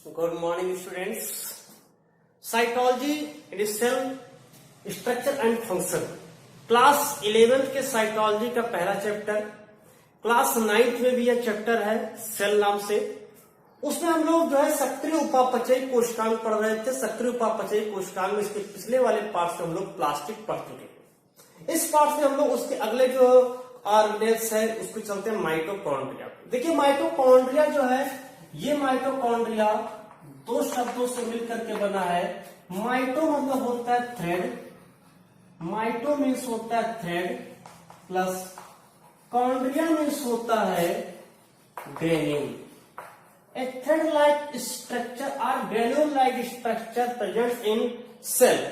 Good morning, students. Cytology in cell structure and function, class 11th के cytology का पहला chapter, class 9th में भी यह चैप्टर है सेल नाम से। उसमें हम लोग जो है सक्रिय उपापचयी कोशिकांग पढ़ रहे थे। सक्रिय उपापचयी कोशिकांग में इसके पिछले वाले पार्ट से हम लोग प्लास्टिक पढ़ चुके। इस पार्ट से हम लोग उसके अगले जो ऑर्गेनेल्स है उसको चलते हैं माइटोकॉन्ड्रिया। देखिए माइटोकॉन्ड्रिया जो है, ये माइटोकॉन्ड्रिया दो शब्दों से मिलकर के बना है। माइटो मतलब होता है थ्रेड, माइटो मीन्स होता है थ्रेड, प्लस कॉन्ड्रिया मीन्स होता है granule. A thread like structure और granule like structure present in cell.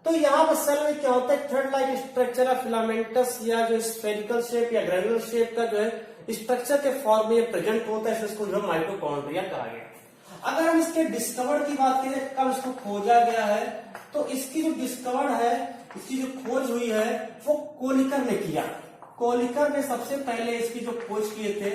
तो यहाँ पर सेल में क्या होता है, थ्रेड लाइक स्ट्रक्चर या फिलामेंटस या जो स्फेरिकल शेप या ग्रेन्युलर शेप का जो है स्ट्रक्चर के फॉर्म में प्रेजेंट होता है, इसको जो है माइटोकॉन्ड्रिया कहा गया। अगर हम इसके डिस्कवर की बात करें, कब इसको खोजा गया है, तो इसकी जो डिस्कवर है, इसकी जो खोज हुई है वो कोलिकर ने किया। कोलिकर ने सबसे पहले इसकी जो खोज किए थे,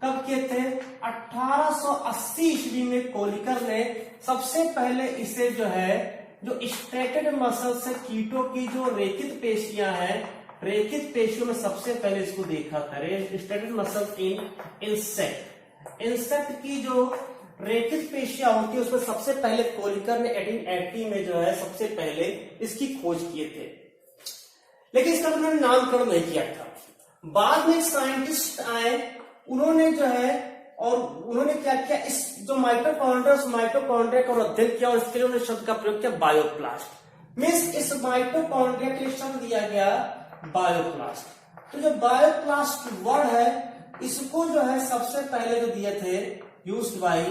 कब किए थे, 1880 ईस्वी में कोलिकर ने सबसे पहले इसे जो है जो स्ट्रेटेड मसल से कीटों की जो रेखित पेशियां हैं, रेखित पेशियों में सबसे पहले इसको देखा था। स्ट्रेटेड मसल इन इंसेक्ट, इंसेक्ट की जो रेखित पेशियां होती है उसमें सबसे पहले कोलिकर ने 1880 में जो है सबसे पहले इसकी खोज किए थे, लेकिन इसका उन्होंने नामकरण नहीं किया था। बाद में साइंटिस्ट आए, उन्होंने जो है और उन्होंने क्या किया, इस जो माइटोकॉन्ड्रिया का अध्ययन किया और इसके लिए उन्होंने शब्द का प्रयोग किया बायोप्लास्ट। मीन्स इस माइटोकॉन्ड्रिया के लिए शब्द दिया गया बायोप्लास्ट। तो जो बायोप्लास्ट वर्ड है, इसको जो है सबसे पहले जो दिए थे यूज्ड बाय,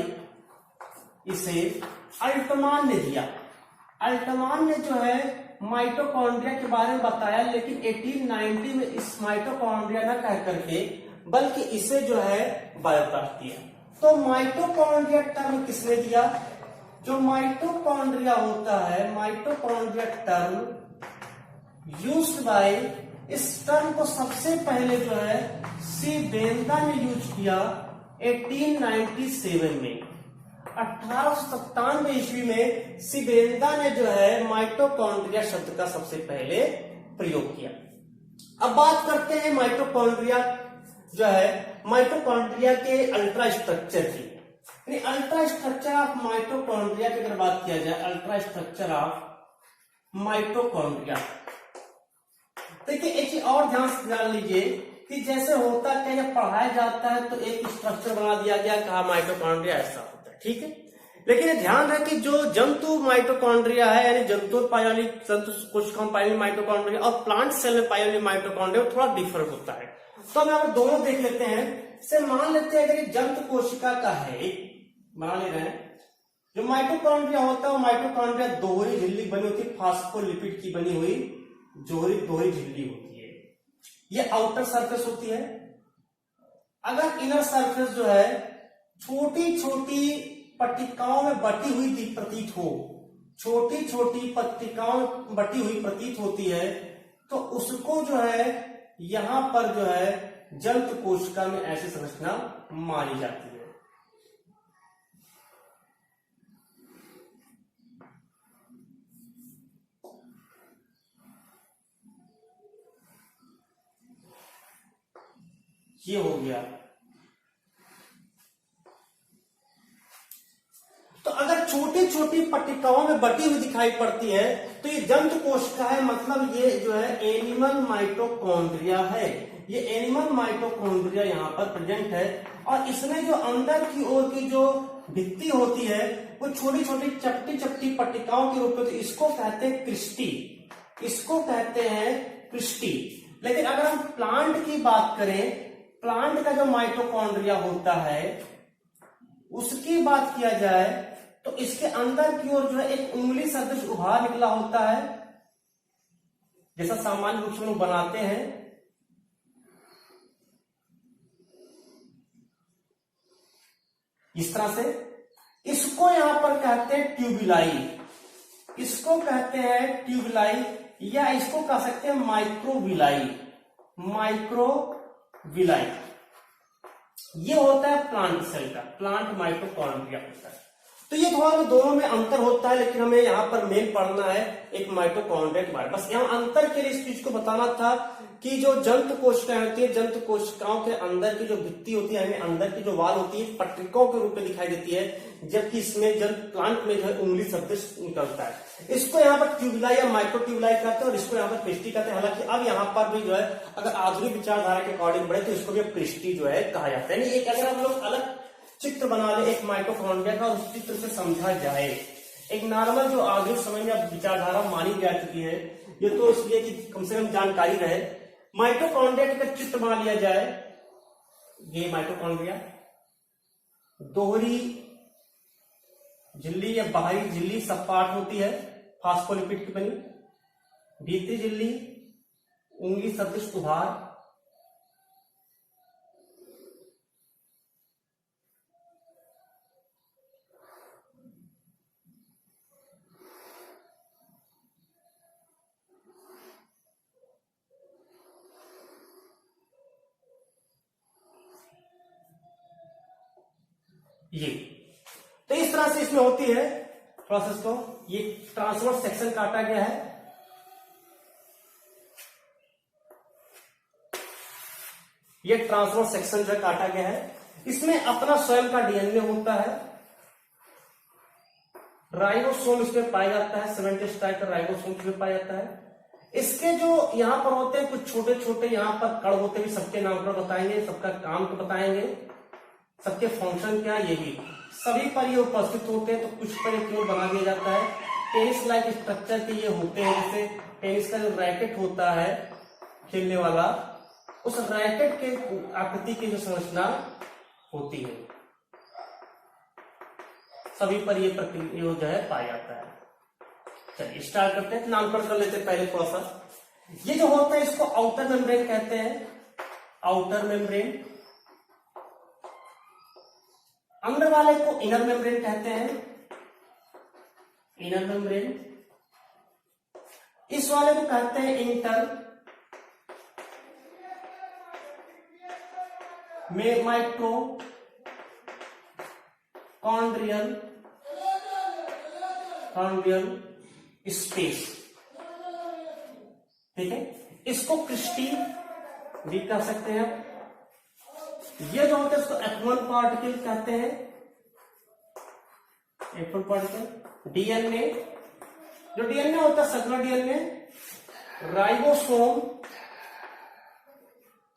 इसे अल्टमान ने दिया। अल्टमान ने जो है माइटोकॉन्ड्रिया के बारे में बताया, लेकिन 1890 में इस माइटोकॉन्ड्रिया न कह करके बल्कि इसे जो है बायोप्लास्ट दिया। तो माइटोकॉन्ड्रिया टर्म किसने दिया, जो माइटोकॉन्ड्रिया होता है, माइटोकॉन्ड्रिया टर्म यूज्ड बाय, इस टर्म को सबसे पहले जो है सी बेंदा ने यूज किया 1897 में। 1897 ईस्वी में सिबेंदा ने जो है माइटोकॉन्ड्रिया शब्द का सबसे पहले प्रयोग किया। अब बात करते हैं माइटोकॉन्ड्रिया जो है, माइटोकॉन्ड्रिया के अल्ट्रा स्ट्रक्चर की। अल्ट्रा स्ट्रक्चर ऑफ माइटोकॉन्ड्रिया की अगर बात किया जाए, अल्ट्रा स्ट्रक्चर ऑफ माइटोकॉन्ड्रिया, देखिए एक चीज और ध्यान से जान लीजिए कि जैसे होता है जब पढ़ाया जाता है तो एक स्ट्रक्चर बना दिया गया, कहा माइटोकॉन्ड्रिया ऐसा होता है, ठीक है। लेकिन ध्यान रहे कि जो जंतु माइटोकॉन्ड्रिया है, यानी जंतु पाई वाली, जंतु कोशिकाओं पाई वाली माइटोकॉन्ड्रिया और प्लांट सेल में पाई वाली माइटोकॉन्ड्रिया थोड़ा डिफर होता है। तो हम यहाँ दोनों देख लेते हैं। इसे मान लेते हैं अगर ये जंतु कोशिका का है, मान ले रहे हैं, जो माइटोकॉन्ड्रिया होता है, माइटोकॉन्ड्रिया दोहरी झिल्ली बनी होती है, फास्फोलिपिड की बनी हुई दोहरी झिल्ली होती है। ये आउटर सरफेस होती है। अगर इनर सरफेस जो है छोटी छोटी पट्टिकाओं में बटी हुई प्रतीत हो, छोटी छोटी पट्टिकाओं में बटी हुई प्रतीत होती है, तो उसको जो है यहां पर जो है जंतु कोशिका में ऐसी संरचना मानी जाती है। ये हो गया। तो अगर छोटी छोटी पट्टिकाओं में बटी हुई दिखाई पड़ती है तो ये जंतु कोशिका है, मतलब ये जो है एनिमल माइटोकॉन्ड्रिया है। ये एनिमल माइटोकॉन्ड्रिया यहाँ पर प्रेजेंट है, और इसमें जो अंदर की ओर की जो भित्ति होती है वो छोटी छोटी चपटी चपटी पट्टिकाओं के रूप में, तो इसको कहते हैं क्रिस्टी, इसको कहते हैं क्रिस्टी। लेकिन अगर हम प्लांट की बात करें, प्लांट का जो माइटोकॉन्ड्रिया होता है उसकी बात किया जाए तो इसके अंदर की ओर जो है एक उंगली सदृश उभार निकला होता है, जैसा सामान्य रूप से लोग बनाते हैं। इस तरह से इसको यहां पर कहते हैं ट्यूबुलाई, इसको कहते हैं ट्यूबुलाई, या इसको कह सकते हैं माइक्रोविलाई, माइक्रोविलाई। ये होता है प्लांट सेल का, प्लांट माइटोकॉन्ड्रिया होता है। तो तो ये थोड़ा दोनों में अंतर होता है, लेकिन हमें यहाँ पर मेन पढ़ना है एक माइटोकॉन्ड्रिया के बारे में। बस यहाँ अंतर के लिए इस चीज को बताना था कि जो जंतु कोशिकाएं होती है, जंतु कोशिकाओं के अंदर की जो भित्ति होती है, यानी अंदर की जो वाल होती है, पट्टिकाओं के रूप में दिखाई देती है, जबकि इसमें जब प्लांट में जो है उंगली सदृश निकलता है। इसको यहाँ पर ट्यूबुलाई या माइक्रोट्यूबुलाई कहते हैं और इसको यहाँ पर पृष्ठी कहते हैं। हालांकि अब यहाँ पर भी जो है अगर आधुनिक विचारधारा के अकॉर्डिंग बढ़े तो इसको भी पृष्ठी जो है कहा जाता है। एक अगर हम लोग अलग चित्र बना ले एक माइटोकॉन्ड्रिया का, उस चित्र से समझा जाए, एक नॉर्मल जो आधुनिक समय में अब विचारधारा मानी जा चुकी है, ये तो इसलिए कि कम से कम जानकारी रहे। माइटोकॉन्ड्रिया का चित्र बना लिया जाए, ये माइटोकॉन्ड्रिया दोहरी झिल्ली या बाहरी झिल्ली सपाट होती है, फास्फोलिपिड की बनी, भीतरी झिल्ली उंगली सदृश उभार, ये तो इस तरह से इसमें होती है प्रोसेस को। ये ट्रांसवर्स सेक्शन काटा गया है, ये ट्रांसवर्स सेक्शन जो काटा गया है, इसमें अपना स्वयं का डीएनए होता है, राइबोसोम इसमें पाया जाता है, 70 टाइप का राइबोसोम इसमें पाया जाता है। इसके जो यहाँ पर होते हैं कुछ छोटे छोटे यहाँ पर कण होते हैं, सबके नाम पर बताएंगे, सबका काम को बताएंगे, सबके फंक्शन क्या, ये भी सभी पर ये उपस्थित होते हैं। तो कुछ पर क्यों बना दिया जाता है, टेनिस लाइक स्ट्रक्चर के ये होते हैं। जैसे टेनिस का जो रैकेट होता है खेलने वाला, उस रैकेट के आकृति की जो संरचना होती है, सभी पर ये प्रक्रिया जो है पाया जाता है। चलिए स्टार्ट करते हैं, नामकरण कर लेते हैं पहले थोड़ा सा। ये जो होता है इसको आउटर मेम्ब्रेन कहते हैं, आउटर मेम्ब्रेन। अंदर वाले को इनर मेम्ब्रेन कहते हैं, इनर मेम्ब्रेन। इस वाले को कहते हैं इंटर में माइटोकॉन्ड्रियल स्पेस, ठीक है। इसको क्रिस्टी भी कह सकते हैं। ये जो होता है इसको F1 पार्टिकल कहते हैं, F1 पार्टिकल। डीएनए, जो डीएनए होता है सर्कुलर डीएनए, राइबोसोम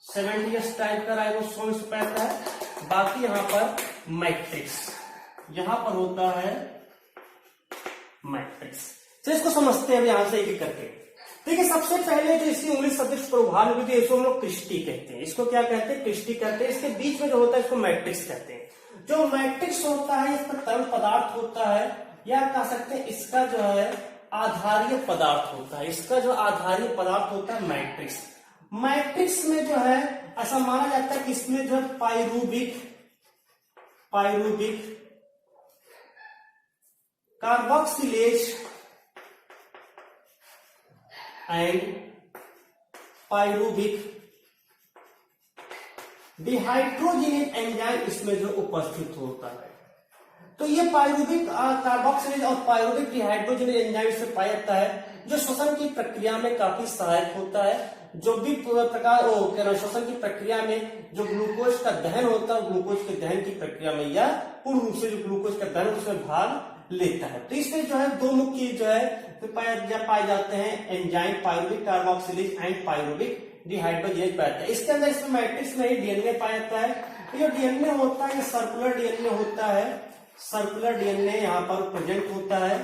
70 टाइप का राइबोसोम इसमें पैदा है। बाकी यहां पर मैट्रिक्स, यहां पर होता है मैट्रिक्स। तो इसको समझते हैं अब यहां से एक करके। देखिए सबसे पहले जो इसकी उंगली सदृश प्रभाव होती है, इसको हम लोग क्रिस्टी कहते हैं। इसको क्या कहते हैं, क्रिस्टी कहते हैं। इसके बीच में जो होता है इसको मैट्रिक्स कहते हैं। जो मैट्रिक्स होता है इसका तरल पदार्थ होता है, या कह सकते हैं इसका जो है आधारीय पदार्थ होता है। इसका जो आधारीय पदार्थ होता है मैट्रिक्स। मैट्रिक्स में जो है ऐसा माना जाता है कि इसमें जो है pyruvic carboxylase and pyruvic dehydrogenase enzyme इसमें जो उपस्थित होता है। तो ये पाइरूविक कार्बोक्सिलेज और पाइरूविक डिहाइड्रोजिनेज एंजाइम से पाया जाता है, जो श्वसन की प्रक्रिया में काफी सहायक होता है। जो भी प्रकार श्वसन की प्रक्रिया में जो ग्लूकोज का दहन होता है, ग्लूकोज के दहन की प्रक्रिया में या पूर्ण रूप से जो ग्लूकोज का दहन उसमें भाग लेता है। तो इसमें जो है दो मुख्य जो है पाए जाते हैं enzyme, pyruvic carboxylase and pyruvic dehydrogenase पाया जाता है। इसके अंदर इसमें मैट्रिक्स में ही डीएनए पाया जाता है। तो जो डीएनए होता है ये सर्कुलर डीएनए होता है, सर्कुलर डीएनए यहाँ पर प्रेजेंट होता है।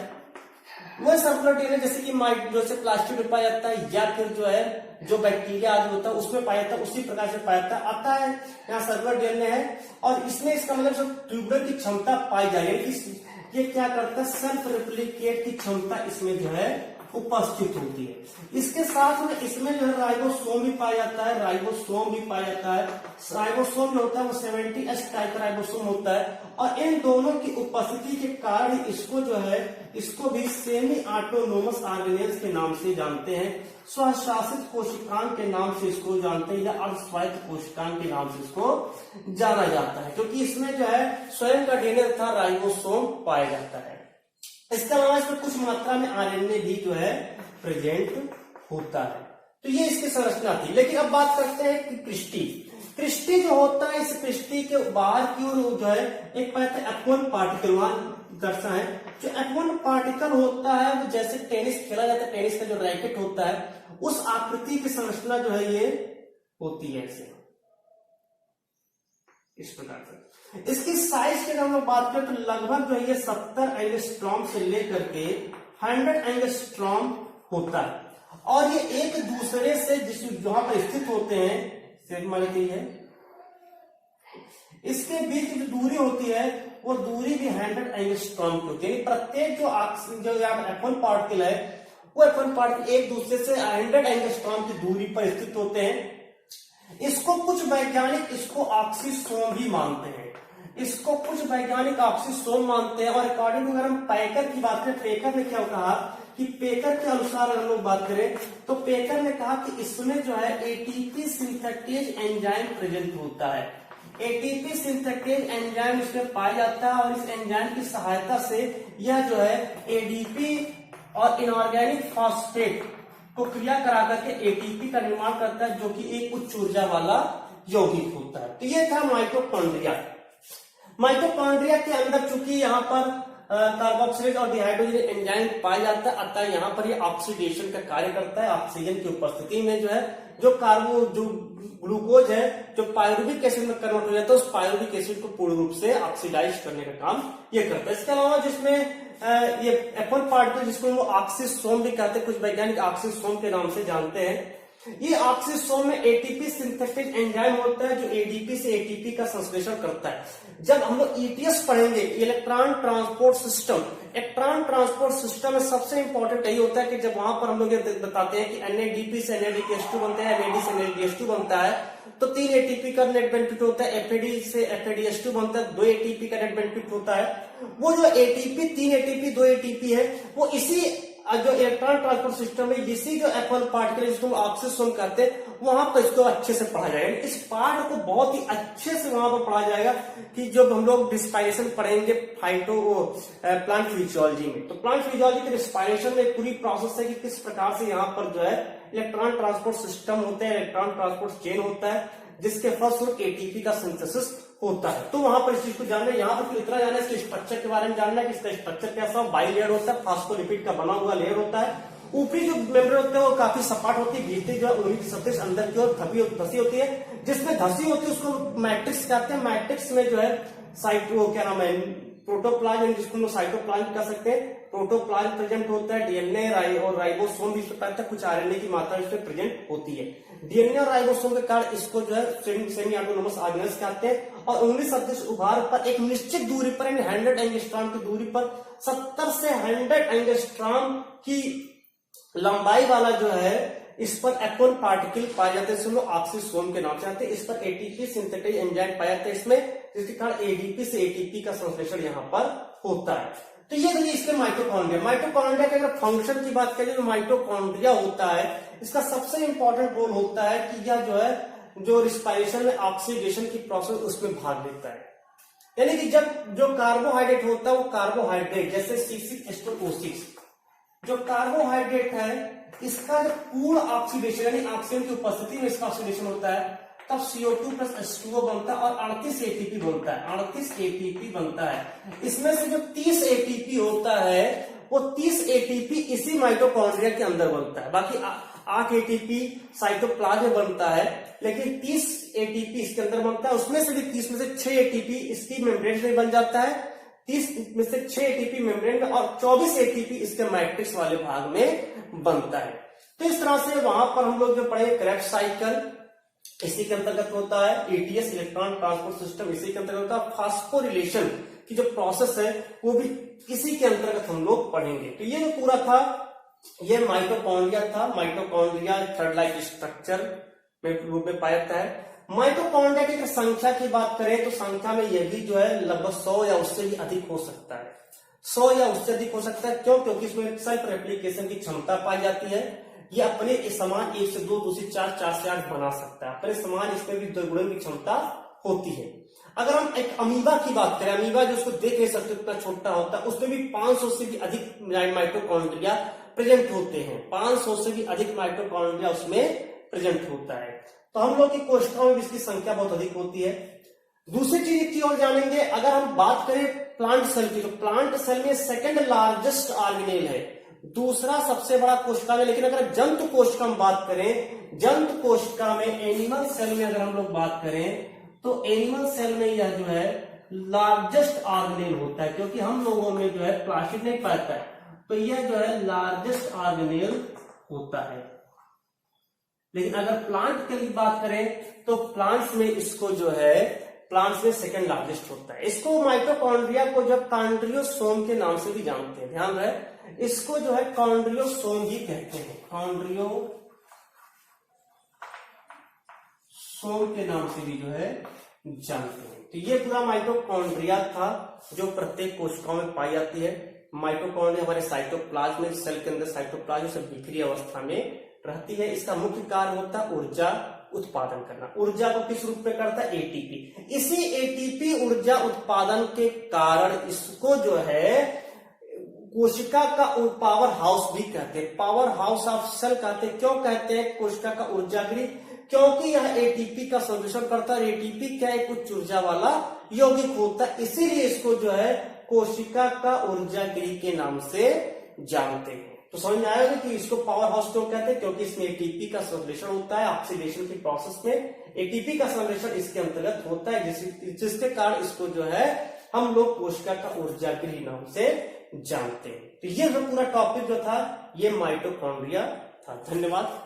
वो सर्कुलर डीएनए जैसे कि जैसे प्लास्टिक में पाया जाता है या फिर जो है जो बैक्टीरिया आदि होता है उसमें पाया जाता है, उसी प्रकार से पाया जाता है। आता है यहाँ सर्कुलर डीएनए है और इसमें इसका मतलब जो ट्यूबुलर की क्षमता पाई जा रही है, ये क्या करता है सेल्फ रेप्लिकेट की क्षमता इसमें जो है उपस्थित होती है। इसके साथ में इसमें जो है राइबोसोम भी पाया जाता है, राइबोसोम भी पाया जाता है। राइबोसोम जो होता है वो 70S टाइप राइबोसोम होता है, और इन दोनों की उपस्थिति के कारण इसको जो है इसको भी सेमी ऑटोनोमस ऑर्गेनेल्स के नाम से जानते हैं, स्वशासित कोशिकांग के नाम से इसको जानते हैं, या अर्धस्वायत्त कोशिकांग के नाम से इसको जाना जाता है, क्योंकि इसमें जो है स्वयं का डीएनए तथा राइबोसोम पाया जाता है। इसके अलावा इसमें कुछ मात्रा में आरएनए भी जो है प्रेजेंट होता है। तो ये इसकी संरचना थी। लेकिन अब बात करते हैं कि क्रिस्टी जो होता है, इस क्रिस्टी के बाहर की ओर जो है एक पाते F1 पार्टिकल वहां दर्शा है। जो F1 पार्टिकल होता है वो जैसे टेनिस खेला जाता है, टेनिस का जो रैकेट होता है उस आकृति की संरचना जो है ये होती है ऐसे इस प्रकार से। इसकी साइज की अगर हम लोग बात करें तो लगभग जो है ये 70 एंगस्ट्रॉम से लेकर के 100 एंगस्ट्रॉम होता है, और ये एक दूसरे से जहां पर स्थित होते हैं है, इसके बीच की जो दूरी होती है वो दूरी भी 100 एंगस्ट्रॉम की होती है। प्रत्येक जो F1 पार्टिकल है वो F1 पार्टिकल एक दूसरे से 100 एंगस्ट्रॉम की दूरी पर स्थित होते हैं। इसको कुछ वैज्ञानिक इसको ऑक्सीसोम भी मानते हैं, इसको कुछ वैज्ञानिक ऑक्सीसोम मानते हैं। और अकॉर्डिंग टू अगर हम पैकर की बात करें, पेकर ने क्या कहा कि पेकर के अनुसार अगर हम लोग बात करें तो पेकर ने कहा कि इसमें जो है एटीपी सिंथेटेज एंजाइम प्रेजेंट होता है। एटीपी सिंथेटेज एंजाइम इसमें पाया जाता है, और इस एंजाइम की सहायता से यह जो है एडीपी और इनऑर्गेनिक फॉस्फेट को क्रिया करा करके एटीपी का निर्माण करता है, जो कि एक उच्च ऊर्जा वाला यौगिक होता है। तो ये था माइटोकॉन्ड्रिया। माइटोकॉन्ड्रिया के अंदर चूंकि यहाँ पर कार्बोक्सिलेज और डिहाइड्रोजन एंजाइम पाया जाता है, अतः यहाँ पर ये ऑक्सीडेशन का कार्य करता है। ऑक्सीजन की उपस्थिति में जो है जो ग्लूकोज है जो पायरुविक एसिड में कन्वर्ट हो जाता है, उस पायरुविक एसिड को पूर्ण रूप से ऑक्सीडाइज करने का काम ये करता है। इसके अलावा जिसमें ये F1 पार्टिकल जिसको वो ऑक्सीसोम भी कहते हैं, कुछ वैज्ञानिक ऑक्सीसोम के नाम से जानते हैं। ये ऑक्सीसोम में एटीपी सिंथेटिक एंजाइम होता है जो एडीपी से एटीपी का संश्लेषण करता है। जब हम लोग ईटीएस पढ़ेंगे, electron transport system, electron transport system में सबसे इंपॉर्टेंट यही होता है कि जब वहां पर हम लोग ये बताते हैं कि NADP से NADPH2 बनता है, NAD से NADH2 बनता है, तो 3 एटीपी का नेट बेनिफिट होता है। FAD से FADH2 बनता है, 2 एटीपी का नेट बेनिफिट होता है। वो जो एटीपी 3 एटीपी 2 एटीपी है वो इसी जो इलेक्ट्रॉन ट्रांसपोर्ट सिस्टम है, इसी जो F1 पार्टिकल जिसको ऑक्सीसोम कहते हैं, वहां पर इसको अच्छे से पढ़ा जाएगा। इस पार्ट को बहुत ही अच्छे से वहां पर पढ़ा जाएगा कि जब हम लोग रिस्पायरेशन पढ़ेंगे प्लांट फिजियोलॉजी में, तो प्लांट फिजियोलॉजी के रिस्पायरेशन में पूरी प्रोसेस है कि किस प्रकार से यहाँ पर जो है इलेक्ट्रॉन ट्रांसपोर्ट सिस्टम होता है, इलेक्ट्रॉन ट्रांसपोर्ट चेन होता है, जिसके फलस्वरूप एटीपी का सिंथेसिस होता है। तो वहां पर इस चीज को जानना है। यहाँ पर इतना जानना है इसके स्ट्रक्चर के बारे में जानना है कि इसका स्ट्रक्चर कैसा हो। बाई लेयर होता है, फास्फोलिपिड का बना हुआ लेयर होता है। ऊपरी जो मेम्ब्रेन होता है वो काफी सपाट होती है, भीतरी जो है की सबसे अंदर की ओर धसी होती है। जिसमें धसी होती है उसको मैट्रिक्स कहते हैं। मैट्रिक्स में जो है क्या नाम है, प्रोटोप्लाज्म, जिसको हम साइटोप्लाज्म कह सकते हैं, प्रोटोप्लाज्म प्रेजेंट होता है। डीएनए और राइबोसोम भी इसमें पाया, कुछ आरएनए की मात्रा इसमें प्रेजेंट होती है। डीएनए और राइबोसोम के कारण इसको जो है सेमी ऑटोनोमस ऑर्गेनेल्स कहते हैं। और उंगली सदृश उभार पर एक निश्चित दूरी पर 100 एंगस्ट्रॉम की दूरी पर 70 से 100 एंगस्ट्रॉम की लंबाई वाला जो है इस पर F1 पार्टिकल पाए जाते हैं, इसको ऑक्सीसोम के नाम से आते हैं। इस पर एटीपी सिंथेटिक एंजाइम पाया जाता है इसमें, जिसके कारण एडीपी से एटीपी का संश्लेषण यहाँ पर होता है। तो ये इसके माइटोकॉन्ड्रिया। माइटोकॉन्ड्रिया के अगर फंक्शन की बात करें तो माइटोकॉन्ड्रिया होता है, इसका सबसे इंपॉर्टेंट रोल होता है कि यह जो है जो रिस्पायरेशन में ऑक्सीडेशन की प्रोसेस उसमें भाग लेता है। यानी कि जब जो कार्बोहाइड्रेट होता है वो कार्बोहाइड्रेट जैसे C6H12O6 जो कार्बोहाइड्रेट है इसका जब पूर्ण ऑक्सीडेशन यानी ऑक्सीजन की उपस्थिति में इसका ऑक्सीडेशन होता है तब CO2 + H2O बनता है और 38 ATP बनता है। 38 ATP बनता है। इसमें से जो 30 ATP होता है वो 30 ATP इसी माइटोकॉन्ड्रिया के अंदर बनता है। बाकी 8 ATP साइटोप्लाज्म में बनता है, लेकिन 30 ATP इसके अंदर बनता है। उसमें से भी 30 में से 6 ATP इसकी मेम्ब्रेन में बन जाता है, 30 में से 6 ATP मेम्ब्रेन में और 24 ATP इसके मैट्रिक्स वाले भाग में बनता है। तो इस तरह से वहां पर हम लोग जो पढ़े क्रेब्स साइकिल इसी के अंतर्गत होता है, ETS इलेक्ट्रॉन ट्रांसपोर्ट सिस्टम इसी के अंतर्गत होता है, फास्फोरिलेशन की जो प्रोसेस है वो भी इसी के अंतर्गत हम लोग पढ़ेंगे। तो ये जो पूरा था ये माइटोकॉन्ड्रिया था। माइटोकॉन्ड्रिया थर्ड लाइफ स्ट्रक्चर में रूप में पाया जाता है। माइटोकॉन्ड्रिया की संख्या की बात करें तो संख्या में यह भी जो है लगभग 100 या उससे भी अधिक हो सकता है। 100 या उससे अधिक हो सकता है। क्यों? क्योंकि इसमें सेल्फ रेप्लिकेशन की क्षमता पाई जाती है। ये अपने समान 1 से 2, 2 से 4, 4 से 8 बना सकता है। अपने समान इसमें भी दोगुणन की क्षमता होती है। अगर हम एक अमीबा की बात करें, अमीबा जो उसको देख नहीं सकते उतना छोटा होता है, उसमें भी 500 से भी अधिक माइटोकॉन्ड्रिया प्रेजेंट होते हैं। 500 से भी अधिक माइटोकॉन्ड्रिया उसमें प्रेजेंट होता है। तो हम लोग की कोशिकाओं में इसकी संख्या बहुत अधिक होती है। दूसरी चीज की ओर जानेंगे, अगर हम बात करें प्लांट सेल की, तो प्लांट सेल में सेकंड लार्जेस्ट ऑर्गेनेल है, दूसरा सबसे बड़ा कोशिका में। लेकिन अगर जंतु कोशिका में बात करें, जंतु कोशिका में एनिमल सेल में अगर हम लोग बात करें तो एनिमल सेल में यह जो है लार्जेस्ट ऑर्गेनेल होता है, क्योंकि हम लोगों में जो है प्लास्टिक नहीं पाता है, तो यह जो है लार्जेस्ट ऑर्गेनेल होता है। लेकिन अगर प्लांट के लिए बात करें तो प्लांट्स में इसको जो है प्लांट्स में सेकंड लार्जेस्ट होता है। इसको माइटोकॉन्ड्रिया को जब कॉन्ड्रियोसोम के नाम से भी जानते हैं, ध्यान रहे, इसको जो है कॉन्ड्रियोसोम ही कहते हैं, कॉन्ड्रियोसोम के नाम से भी जो है जानते हैं। तो ये पूरा माइटोकॉन्ड्रिया था जो प्रत्येक कोशिकाओं में पाई जाती है। माइटोकॉन्ड्रिया हमारे साइटोप्लाज्म में, सेल के अंदर साइटोप्लाज्म से बिखरी अवस्था में रहती है। इसका मुख्य कार्य होता है ऊर्जा उत्पादन करना। ऊर्जा को किस रूप में करता है? एटीपी। इसी एटीपी ऊर्जा उत्पादन के कारण इसको जो है कोशिका का पावर हाउस भी कहते हैं, पावर हाउस ऑफ सेल कहते हैं। क्यों कहते हैं कोशिका का ऊर्जा गृह? क्योंकि यह एटीपी का संश्लेषण करता है। एटीपी क्या है? उच्च ऊर्जा वाला यौगिक होता है, इसीलिए इसको जो है कोशिका का ऊर्जा गृह के नाम से जानते हैं। तो समझ में आएगा कि इसको पावर हाउस क्यों कहते हैं? क्योंकि इसमें एटीपी का संश्लेषण होता है। ऑक्सीडेशन की प्रोसेस में एटीपी का संश्लेषण इसके अंतर्गत होता है, जिसके कारण इसको जो है हम लोग कोशिका का ऊर्जा गृह नाम से जानते हैं। तो ये जो पूरा टॉपिक जो था ये माइटोकॉन्ड्रिया था। धन्यवाद।